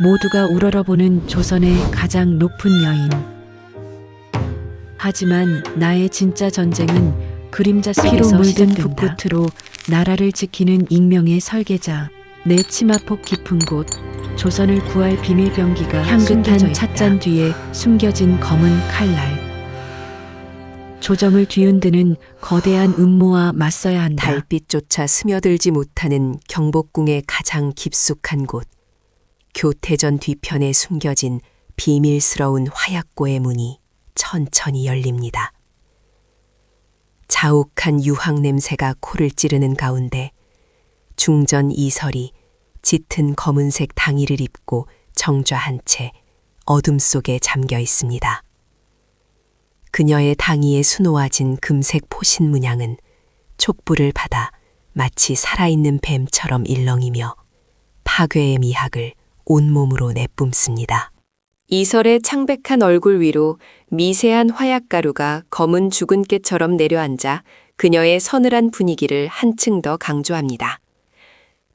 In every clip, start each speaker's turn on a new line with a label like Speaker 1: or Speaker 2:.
Speaker 1: 모두가 우러러보는 조선의 가장 높은 여인. 하지만 나의 진짜 전쟁은 그림자
Speaker 2: 피로
Speaker 1: 속에서
Speaker 2: 물든
Speaker 1: 시작된다. 불끝으로 나라를 지키는 익명의 설계자. 내 치마폭 깊은 곳, 조선을 구할 비밀병기가 향긋한 찻잔 뒤에 숨겨진 검은 칼날. 조정을 뒤흔드는 거대한 음모와 맞서야 한다.
Speaker 2: 달빛조차 스며들지 못하는 경복궁의 가장 깊숙한 곳, 교태전 뒤편에 숨겨진 비밀스러운 화약고의 문이 천천히 열립니다. 자욱한 유황 냄새가 코를 찌르는 가운데 중전 이설이 짙은 검은색 당의를 입고 정좌한 채 어둠 속에 잠겨 있습니다. 그녀의 당의에 수놓아진 금색 포신 문양은 촉불을 받아 마치 살아있는 뱀처럼 일렁이며 파괴의 미학을 온몸으로 내뿜습니다. 이설의 창백한 얼굴 위로 미세한 화약가루가 검은 죽은 깨처럼 내려앉아 그녀의 서늘한 분위기를 한층 더 강조합니다.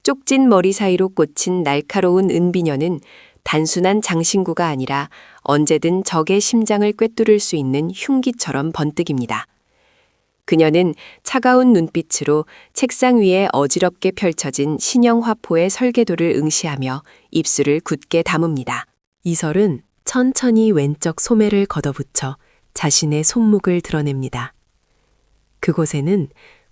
Speaker 2: 쪽진 머리 사이로 꽂힌 날카로운 은비녀는 단순한 장신구가 아니라 언제든 적의 심장을 꿰뚫을 수 있는 흉기처럼 번뜩입니다. 그녀는 차가운 눈빛으로 책상 위에 어지럽게 펼쳐진 신형 화포의 설계도를 응시하며 입술을 굳게 다뭅니다. 이설은 천천히 왼쪽 소매를 걷어붙여 자신의 손목을 드러냅니다. 그곳에는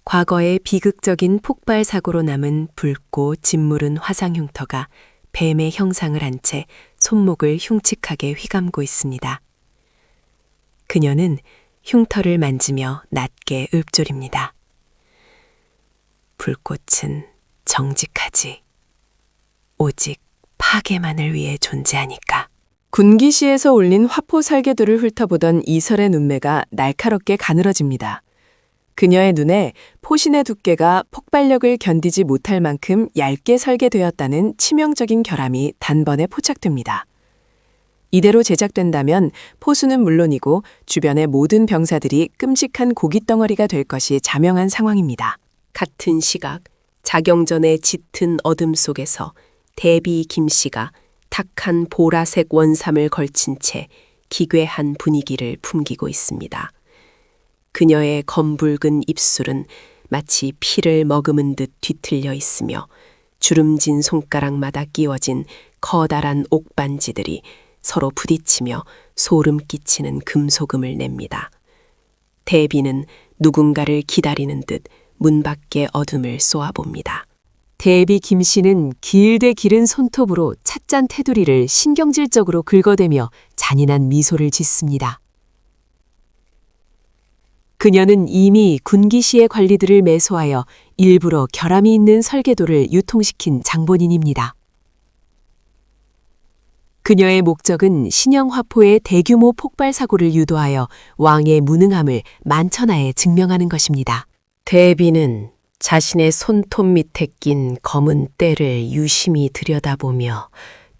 Speaker 2: 과거의 비극적인 폭발 사고로 남은 붉고 짓무른 화상 흉터가 뱀의 형상을 한 채 손목을 흉측하게 휘감고 있습니다. 그녀는 흉터를 만지며 낮게 읊조립니다. 불꽃은 정직하지. 오직 파괴만을 위해 존재하니까. 군기시에서 올린 화포 설계도를 훑어보던 이설의 눈매가 날카롭게 가늘어집니다. 그녀의 눈에 포신의 두께가 폭발력을 견디지 못할 만큼 얇게 설계되었다는 치명적인 결함이 단번에 포착됩니다. 이대로 제작된다면 포수는 물론이고 주변의 모든 병사들이 끔찍한 고깃덩어리가 될 것이 자명한 상황입니다. 같은 시각, 자경전의 짙은 어둠 속에서 대비 김씨가 탁한 보라색 원삼을 걸친 채 기괴한 분위기를 풍기고 있습니다. 그녀의 검붉은 입술은 마치 피를 머금은 듯 뒤틀려 있으며 주름진 손가락마다 끼워진 커다란 옥반지들이 서로 부딪히며 소름 끼치는 금소금을 냅니다. 대비는 누군가를 기다리는 듯 문 밖의 어둠을 쏘아봅니다. 대비 김씨는 길되 기른 손톱으로 찻잔 테두리를 신경질적으로 긁어대며 잔인한 미소를 짓습니다. 그녀는 이미 군기시의 관리들을 매수하여 일부러 결함이 있는 설계도를 유통시킨 장본인입니다. 그녀의 목적은 신형 화포의 대규모 폭발 사고를 유도하여 왕의 무능함을 만천하에 증명하는 것입니다. 대비는 자신의 손톱 밑에 낀 검은 때를 유심히 들여다보며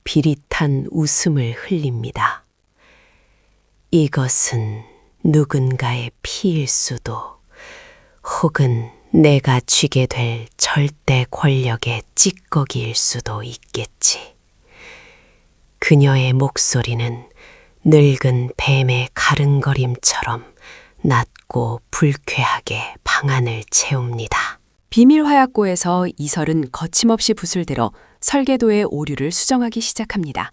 Speaker 2: 비릿한 웃음을 흘립니다. 이것은 누군가의 피일 수도, 혹은 내가 쥐게 될 절대 권력의 찌꺼기일 수도 있겠지. 그녀의 목소리는 늙은 뱀의 가른거림처럼 낮고 불쾌하게 방안을 채웁니다. 비밀 화약고에서 이설은 거침없이 붓을 들어 설계도의 오류를 수정하기 시작합니다.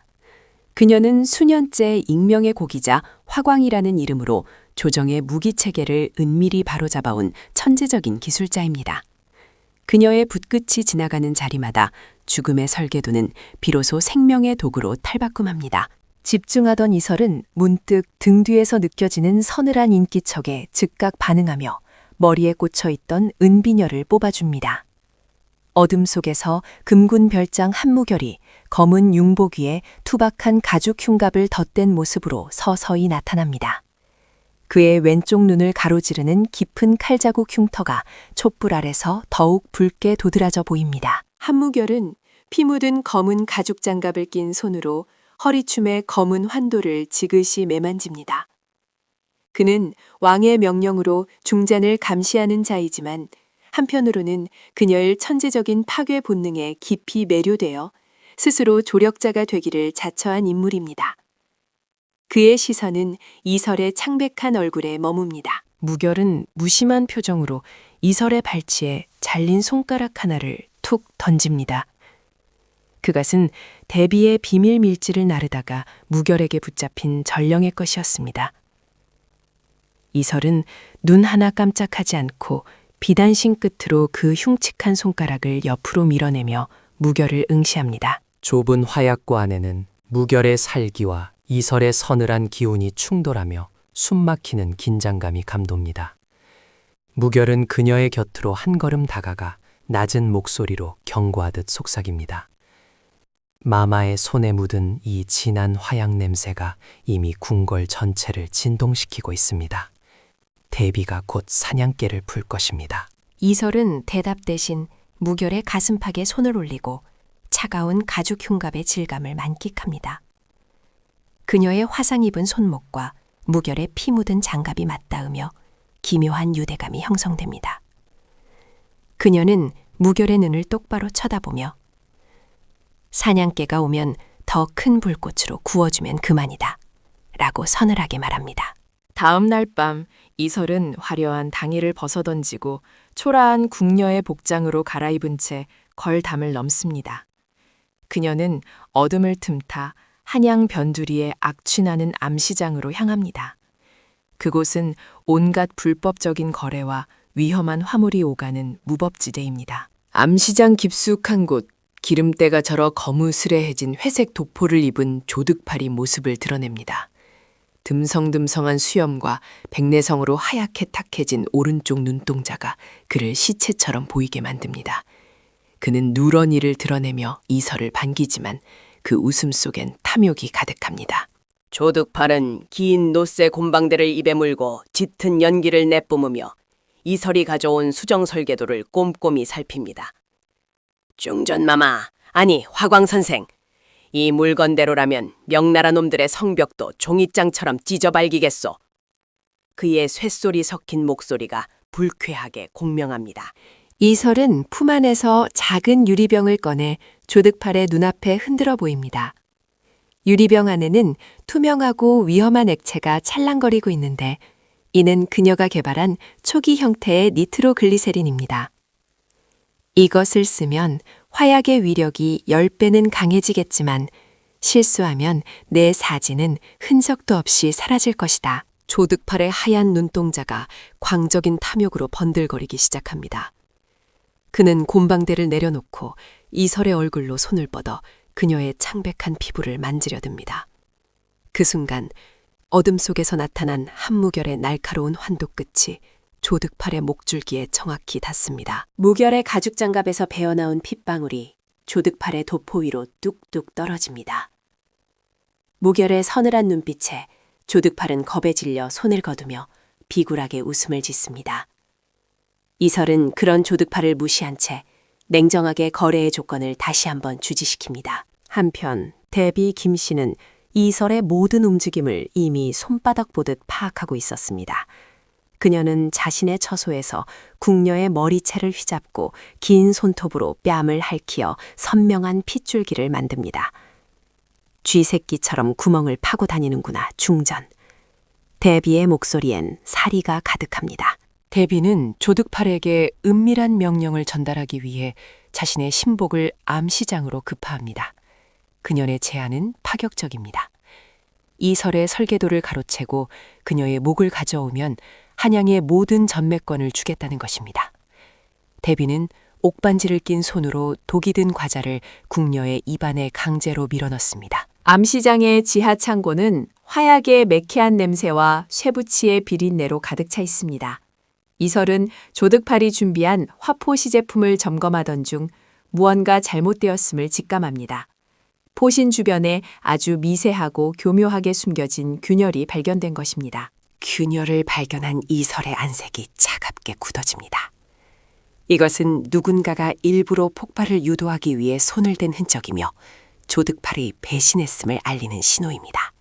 Speaker 2: 그녀는 수년째 익명의 고기자 화광이라는 이름으로 조정의 무기체계를 은밀히 바로잡아온 천재적인 기술자입니다. 그녀의 붓끝이 지나가는 자리마다 죽음의 설계도는 비로소 생명의 도구로 탈바꿈합니다. 집중하던 이설은 문득 등 뒤에서 느껴지는 서늘한 인기척에 즉각 반응하며 머리에 꽂혀있던 은비녀를 뽑아줍니다. 어둠 속에서 금군 별장 한무결이 검은 융복 위에 투박한 가죽 흉갑을 덧댄 모습으로 서서히 나타납니다. 그의 왼쪽 눈을 가로지르는 깊은 칼자국 흉터가 촛불 아래서 더욱 붉게 도드라져 보입니다. 한무결은 피 묻은 검은 가죽 장갑을 낀 손으로 허리춤에 검은 환도를 지그시 매만집니다. 그는 왕의 명령으로 중잔을 감시하는 자이지만 한편으로는 그녀의 천재적인 파괴 본능에 깊이 매료되어 스스로 조력자가 되기를 자처한 인물입니다. 그의 시선은 이설의 창백한 얼굴에 머뭅니다. 무결은 무심한 표정으로 이설의 발치에 잘린 손가락 하나를 툭 던집니다. 그것은 대비의 비밀 밀지를 나르다가 무결에게 붙잡힌 전령의 것이었습니다. 이설은 눈 하나 깜짝하지 않고 비단신 끝으로 그 흉측한 손가락을 옆으로 밀어내며 무결을 응시합니다.
Speaker 3: 좁은 화약고 안에는 무결의 살기와 이설의 서늘한 기운이 충돌하며 숨막히는 긴장감이 감돕니다. 무결은 그녀의 곁으로 한 걸음 다가가 낮은 목소리로 경고하듯 속삭입니다. 마마의 손에 묻은 이 진한 화약 냄새가 이미 궁궐 전체를 진동시키고 있습니다. 대비가 곧 사냥개를 풀 것입니다.
Speaker 2: 이설은 대답 대신 무결의 가슴팍에 손을 올리고 차가운 가죽 흉갑의 질감을 만끽합니다. 그녀의 화상 입은 손목과 무결의 피 묻은 장갑이 맞닿으며 기묘한 유대감이 형성됩니다. 그녀는 무결의 눈을 똑바로 쳐다보며 사냥개가 오면 더 큰 불꽃으로 구워주면 그만이다 라고 서늘하게 말합니다. 다음 날 밤 이설은 화려한 당의를 벗어던지고 초라한 궁녀의 복장으로 갈아입은 채 걸담을 넘습니다. 그녀는 어둠을 틈타 한양 변두리의 악취나는 암시장으로 향합니다. 그곳은 온갖 불법적인 거래와 위험한 화물이 오가는 무법지대입니다. 암시장 깊숙한 곳, 기름때가 절어 거무스레해진 회색 도포를 입은 조득팔이 모습을 드러냅니다. 듬성듬성한 수염과 백내성으로 하얗게 탁해진 오른쪽 눈동자가 그를 시체처럼 보이게 만듭니다. 그는 누런 이를 드러내며 이설을 반기지만 그 웃음 속엔 탐욕이 가득합니다.
Speaker 4: 조득팔은 긴 노쇠 곰방대를 입에 물고 짙은 연기를 내뿜으며 이설이 가져온 수정 설계도를 꼼꼼히 살핍니다. 중전마마, 아니 화광선생, 이 물건대로라면 명나라 놈들의 성벽도 종이장처럼 찢어발기겠소. 그의 쇳소리 섞인 목소리가 불쾌하게 공명합니다.
Speaker 2: 이설은 품 안에서 작은 유리병을 꺼내 조득팔의 눈앞에 흔들어 보입니다. 유리병 안에는 투명하고 위험한 액체가 찰랑거리고 있는데 이는 그녀가 개발한 초기 형태의 니트로글리세린입니다. 이것을 쓰면 화약의 위력이 10배는 강해지겠지만 실수하면 내 사진은 흔적도 없이 사라질 것이다. 조득팔의 하얀 눈동자가 광적인 탐욕으로 번들거리기 시작합니다. 그는 곰방대를 내려놓고 이설의 얼굴로 손을 뻗어 그녀의 창백한 피부를 만지려 듭니다. 그 순간 어둠 속에서 나타난 한무결의 날카로운 환도 끝이 조득팔의 목줄기에 정확히 닿습니다. 무결의 가죽 장갑에서 배어나온 핏방울이 조득팔의 도포 위로 뚝뚝 떨어집니다. 무결의 서늘한 눈빛에 조득팔은 겁에 질려 손을 거두며 비굴하게 웃음을 짓습니다. 이설은 그런 조득팔을 무시한 채 냉정하게 거래의 조건을 다시 한번 주지시킵니다. 한편 대비 김 씨는 이설의 모든 움직임을 이미 손바닥 보듯 파악하고 있었습니다. 그녀는 자신의 처소에서 궁녀의 머리채를 휘잡고 긴 손톱으로 뺨을 핥히어 선명한 핏줄기를 만듭니다. 쥐새끼처럼 구멍을 파고 다니는구나, 중전. 대비의 목소리엔 사리가 가득합니다. 대비는 조득팔에게 은밀한 명령을 전달하기 위해 자신의 신복을 암시장으로 급파합니다. 그녀의 제안은 파격적입니다. 이설의 설계도를 가로채고 그녀의 목을 가져오면 한양의 모든 전매권을 주겠다는 것입니다. 대비는 옥반지를 낀 손으로 독이 든 과자를 궁녀의 입안에 강제로 밀어넣습니다. 암시장의 지하 창고는 화약의 매캐한 냄새와 쇠붙이의 비린내로 가득 차 있습니다. 이설은 조득팔이 준비한 화포시 제품을 점검하던 중 무언가 잘못되었음을 직감합니다. 포신 주변에 아주 미세하고 교묘하게 숨겨진 균열이 발견된 것입니다. 균열을 발견한 이설의 안색이 차갑게 굳어집니다. 이것은 누군가가 일부러 폭발을 유도하기 위해 손을 댄 흔적이며 조득팔이 배신했음을 알리는 신호입니다.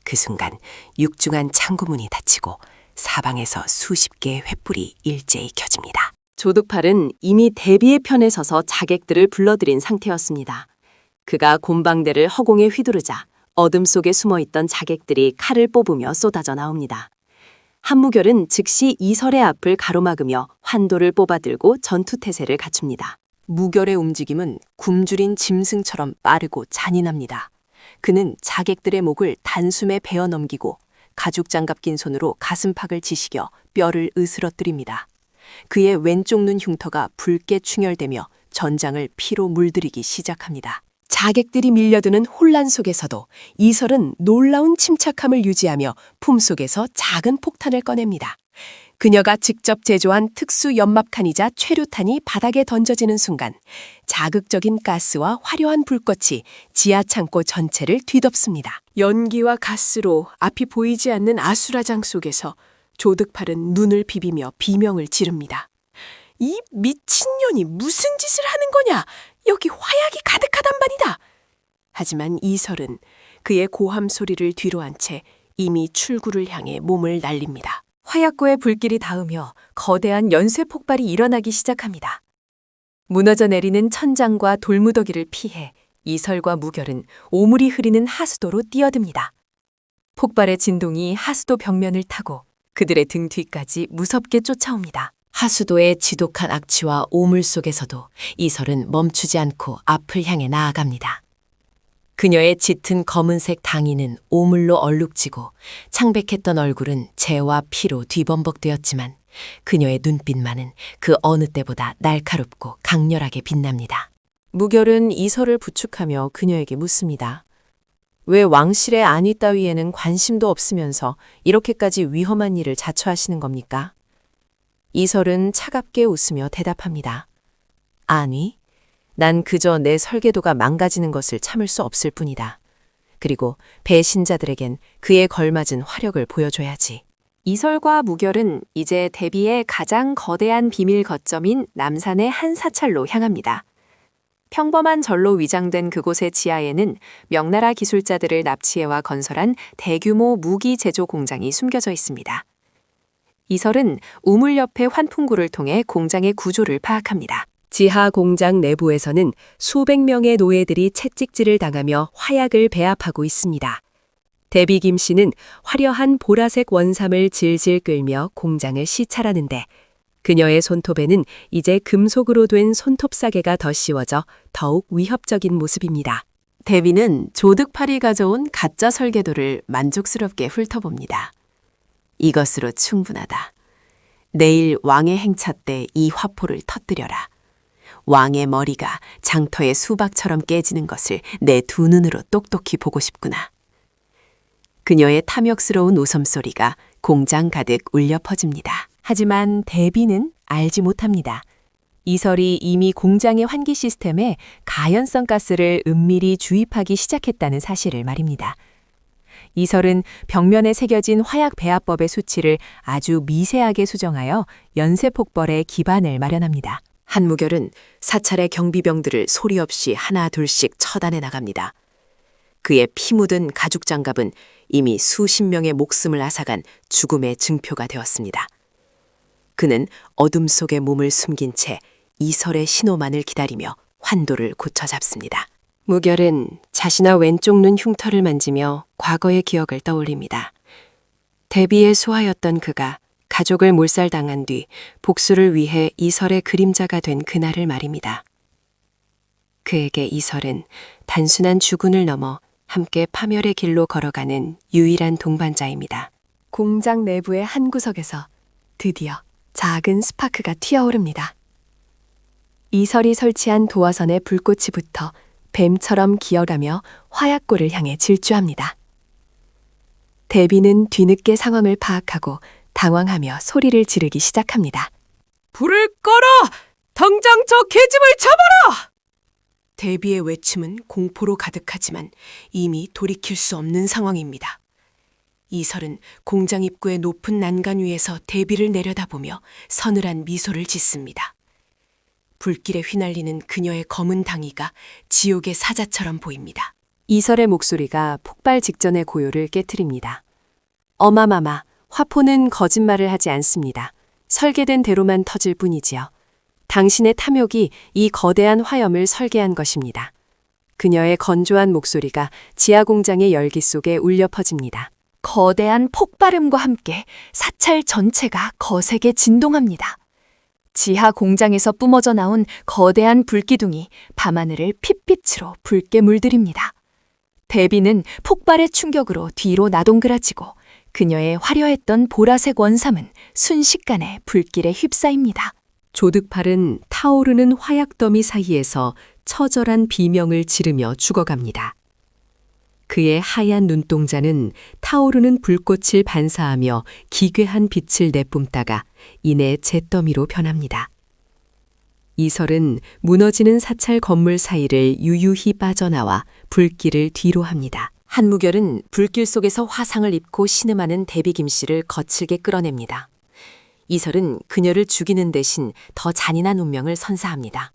Speaker 2: 그 순간 육중한 창구문이 닫히고 사방에서 수십 개의 횃불이 일제히 켜집니다. 조득팔은 이미 대비의 편에 서서 자객들을 불러들인 상태였습니다.
Speaker 5: 그가 곰방대를 허공에 휘두르자 어둠 속에 숨어있던 자객들이 칼을 뽑으며 쏟아져 나옵니다. 한무결은 즉시 이설의 앞을 가로막으며 환도를 뽑아들고 전투태세를 갖춥니다. 무결의 움직임은 굶주린 짐승처럼 빠르고 잔인합니다. 그는 자객들의 목을 단숨에 베어 넘기고 가죽장갑 낀 손으로 가슴팍을 지시겨 뼈를 으스러뜨립니다. 그의 왼쪽 눈 흉터가 붉게 충혈되며 전장을 피로 물들이기 시작합니다. 자객들이 밀려드는 혼란 속에서도 이설은 놀라운 침착함을 유지하며 품속에서 작은 폭탄을 꺼냅니다. 그녀가 직접 제조한 특수 연막탄이자 최루탄이 바닥에 던져지는 순간 자극적인 가스와 화려한 불꽃이 지하 창고 전체를 뒤덮습니다. 연기와 가스로 앞이 보이지 않는 아수라장 속에서 조득팔은 눈을 비비며 비명을 지릅니다. 이 미친년이 무슨 짓을 하는 거냐? 여기 화약이 가득하단 말이다. 하지만 이설은 그의 고함 소리를 뒤로 한 채 이미 출구를 향해 몸을 날립니다. 화약고에 불길이 닿으며 거대한 연쇄 폭발이 일어나기 시작합니다. 무너져 내리는 천장과 돌무더기를 피해 이설과 무결은 오물이 흐리는 하수도로 뛰어듭니다. 폭발의 진동이 하수도 벽면을 타고 그들의 등 뒤까지 무섭게 쫓아옵니다. 하수도의 지독한 악취와 오물 속에서도 이설은 멈추지 않고 앞을 향해 나아갑니다. 그녀의 짙은 검은색 당의는 오물로 얼룩지고 창백했던 얼굴은 재와 피로 뒤범벅되었지만 그녀의 눈빛만은 그 어느 때보다 날카롭고 강렬하게 빛납니다. 무결은 이설을 부축하며 그녀에게 묻습니다. 왜 왕실의 안위 따위에는 관심도 없으면서 이렇게까지 위험한 일을 자처하시는 겁니까? 이설은 차갑게 웃으며 대답합니다. 안위? 난 그저 내 설계도가 망가지는 것을 참을 수 없을 뿐이다. 그리고 배신자들에겐 그에 걸맞은 화력을 보여줘야지. 이설과 무결은 이제 대비의 가장 거대한 비밀 거점인 남산의 한 사찰로 향합니다. 평범한 절로 위장된 그곳의 지하에는 명나라 기술자들을 납치해와 건설한 대규모 무기 제조 공장이 숨겨져 있습니다. 이설은 우물 옆의 환풍구를 통해 공장의 구조를 파악합니다. 지하 공장 내부에서는 수백 명의 노예들이 채찍질을 당하며 화약을 배합하고 있습니다. 대비 김 씨는 화려한 보라색 원삼을 질질 끌며 공장을 시찰하는데 그녀의 손톱에는 이제 금속으로 된 손톱사계가 더 씌워져 더욱 위협적인 모습입니다. 대비는 조득팔이 가져온 가짜 설계도를 만족스럽게 훑어봅니다. 이것으로 충분하다. 내일 왕의 행차 때 이 화포를 터뜨려라. 왕의 머리가 장터의 수박처럼 깨지는 것을 내 두 눈으로 똑똑히 보고 싶구나. 그녀의 탐욕스러운 웃음소리가 공장 가득 울려 퍼집니다. 하지만 대비는 알지 못합니다. 이설이 이미 공장의 환기 시스템에 가연성 가스를 은밀히 주입하기 시작했다는 사실을 말입니다. 이설은 벽면에 새겨진 화약 배합법의 수치를 아주 미세하게 수정하여 연쇄 폭발의 기반을 마련합니다. 한무결은 사찰의 경비병들을 소리 없이 하나 둘씩 처단해 나갑니다. 그의 피 묻은 가죽 장갑은 이미 수십 명의 목숨을 앗아간 죽음의 증표가 되었습니다. 그는 어둠 속에 몸을 숨긴 채 이설의 신호만을 기다리며 환도를 고쳐 잡습니다. 무결은 자신의 왼쪽 눈 흉터를 만지며 과거의 기억을 떠올립니다. 대비의 소하였던 그가 가족을 몰살당한 뒤 복수를 위해 이설의 그림자가 된 그날을 말입니다. 그에게 이설은 단순한 주군을 넘어 함께 파멸의 길로 걸어가는 유일한 동반자입니다. 공장 내부의 한 구석에서 드디어 작은 스파크가 튀어오릅니다. 이설이 설치한 도화선에 불꽃이 붙어 뱀처럼 기어가며 화약고를 향해 질주합니다. 대비는 뒤늦게 상황을 파악하고 당황하며 소리를 지르기 시작합니다. 불을 꺼라! 당장 저 계집을 잡아라! 대비의 외침은 공포로 가득하지만 이미 돌이킬 수 없는 상황입니다. 이설은 공장 입구의 높은 난간 위에서 대비를 내려다보며 서늘한 미소를 짓습니다. 불길에 휘날리는 그녀의 검은 당의가 지옥의 사자처럼 보입니다. 이설의 목소리가 폭발 직전의 고요를 깨트립니다. 어마마마, 화포는 거짓말을 하지 않습니다. 설계된 대로만 터질 뿐이지요. 당신의 탐욕이 이 거대한 화염을 설계한 것입니다.
Speaker 2: 그녀의 건조한 목소리가 지하 공장의 열기 속에 울려 퍼집니다.
Speaker 6: 거대한 폭발음과 함께 사찰 전체가 거세게 진동합니다. 지하 공장에서 뿜어져 나온 거대한 불기둥이 밤하늘을 핏빛으로 붉게 물들입니다. 데비는 폭발의 충격으로 뒤로 나동그라지고 그녀의 화려했던 보라색 원삼은 순식간에 불길에 휩싸입니다.
Speaker 2: 조득팔은 타오르는 화약더미 사이에서 처절한 비명을 지르며 죽어갑니다. 그의 하얀 눈동자는 타오르는 불꽃을 반사하며 기괴한 빛을 내뿜다가 이내 잿더미로 변합니다. 이설은 무너지는 사찰 건물 사이를 유유히 빠져나와 불길을 뒤로 합니다. 한무결은 불길 속에서 화상을 입고 신음하는 데비 김씨를 거칠게 끌어냅니다. 이설은 그녀를 죽이는 대신 더 잔인한 운명을 선사합니다.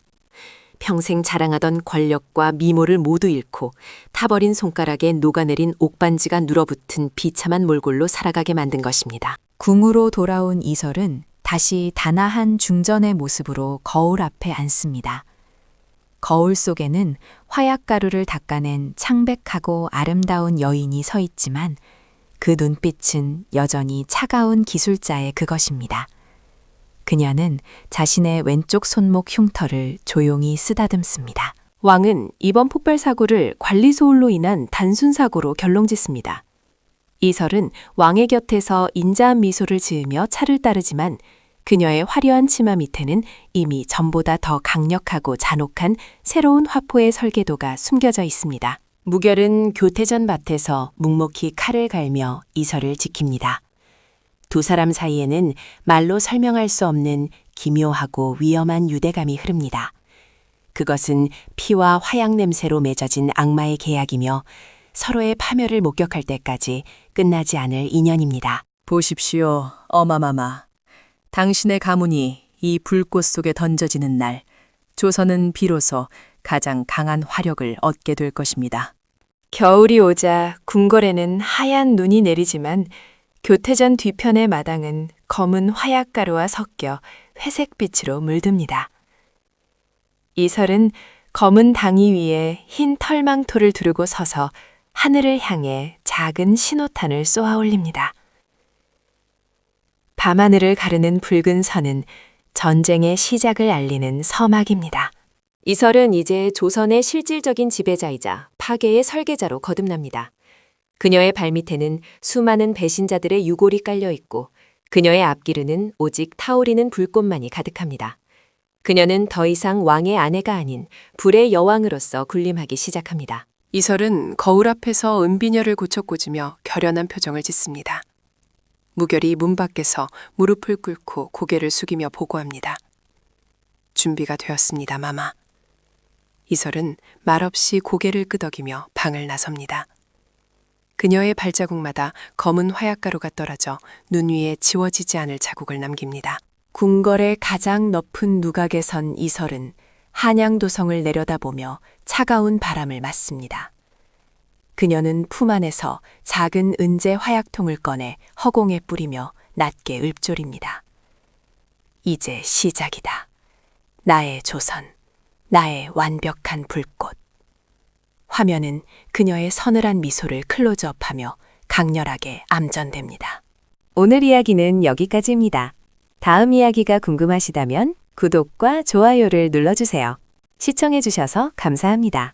Speaker 2: 평생 자랑하던 권력과 미모를 모두 잃고 타버린 손가락에 녹아내린 옥반지가 눌어붙은 비참한 몰골로 살아가게 만든 것입니다.
Speaker 6: 궁으로 돌아온 이설은 다시 단아한 중전의 모습으로 거울 앞에 앉습니다. 거울 속에는 화약가루를 닦아낸 창백하고 아름다운 여인이 서 있지만 그 눈빛은 여전히 차가운 기술자의 그것입니다. 그녀는 자신의 왼쪽 손목 흉터를 조용히 쓰다듬습니다.
Speaker 2: 왕은 이번 폭발 사고를 관리소홀로 인한 단순 사고로 결론짓습니다. 이설은 왕의 곁에서 인자한 미소를 지으며 차를 따르지만 그녀의 화려한 치마 밑에는 이미 전보다 더 강력하고 잔혹한 새로운 화포의 설계도가 숨겨져 있습니다. 무결은 교태전 밭에서 묵묵히 칼을 갈며 이설을 지킵니다. 두 사람 사이에는 말로 설명할 수 없는 기묘하고 위험한 유대감이 흐릅니다. 그것은 피와 화약 냄새로 맺어진 악마의 계약이며 서로의 파멸을 목격할 때까지 끝나지 않을 인연입니다.
Speaker 7: 보십시오, 어마마마. 당신의 가문이 이 불꽃 속에 던져지는 날, 조선은 비로소 가장 강한 화력을 얻게 될 것입니다.
Speaker 6: 겨울이 오자 궁궐에는 하얀 눈이 내리지만 교태전 뒤편의 마당은 검은 화약가루와 섞여 회색빛으로 물듭니다. 이설은 검은 당이 위에 흰 털망토를 두르고 서서 하늘을 향해 작은 신호탄을 쏘아 올립니다. 밤하늘을 가르는 붉은 선은 전쟁의 시작을 알리는 서막입니다.
Speaker 2: 이설은 이제 조선의 실질적인 지배자이자 파괴의 설계자로 거듭납니다. 그녀의 발밑에는 수많은 배신자들의 유골이 깔려 있고 그녀의 앞기르는 오직 타오르는 불꽃만이 가득합니다. 그녀는 더 이상 왕의 아내가 아닌 불의 여왕으로서 군림하기 시작합니다.
Speaker 8: 이설은 거울 앞에서 은비녀를 고쳐 꽂으며 결연한 표정을 짓습니다. 무결이 문 밖에서 무릎을 꿇고 고개를 숙이며 보고합니다. 준비가 되었습니다, 마마. 이설은 말없이 고개를 끄덕이며 방을 나섭니다. 그녀의 발자국마다 검은 화약가루가 떨어져 눈 위에 지워지지 않을 자국을 남깁니다.
Speaker 2: 궁궐의 가장 높은 누각에 선 이설은 한양도성을 내려다보며 차가운 바람을 맞습니다. 그녀는 품 안에서 작은 은재 화약통을 꺼내 허공에 뿌리며 낮게 읊조립니다. 이제 시작이다. 나의 조선, 나의 완벽한 불꽃. 화면은 그녀의 서늘한 미소를 클로즈업하며 강렬하게 암전됩니다.
Speaker 6: 오늘 이야기는 여기까지입니다. 다음 이야기가 궁금하시다면 구독과 좋아요를 눌러주세요. 시청해주셔서 감사합니다.